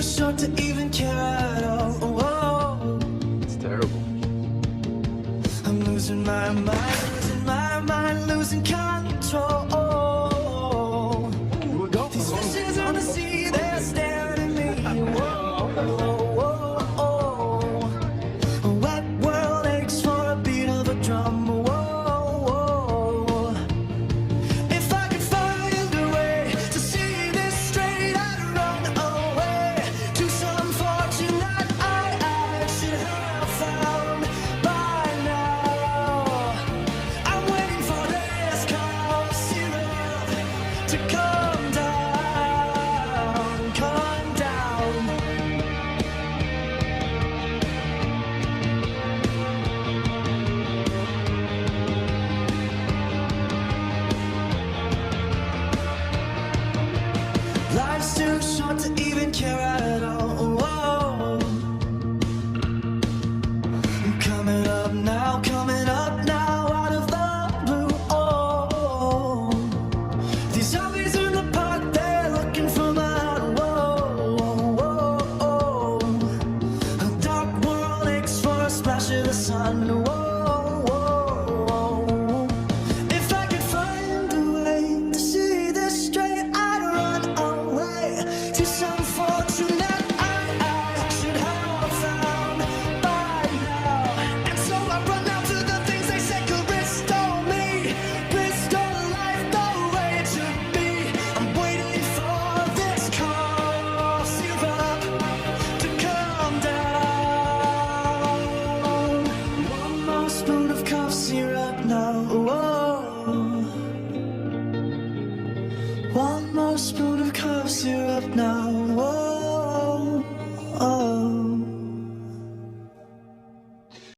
short to even care at all. Whoa. It's terrible. I'm losing my mind, losing control. These fishes on the sea, they're staring at me. Whoa, whoa, whoa. A wet world aches for a beat of a drum. Whoa, whoa. If I could find a way to see this straight, I'd run away to some fortune that I should have found by now. I'm waiting for this cough syrup to come down, come down. Life's too short to even care at all. Whoa. I'm coming up now, out of the blue. Oh, these zombies in the park, they're looking for my whoa, whoa, whoa. A dark world aches for a splash of the sun. Whoa, whoa, whoa. If I could find a way to see this straight, I'd run away to some fortune that I should have found by now. And so I run out to the things they say could restore me, restore life the way it should be. I'm waiting for this cough syrup to come down. One more spoon of cough syrup now. Whoa. One more spoon of cough syrup now.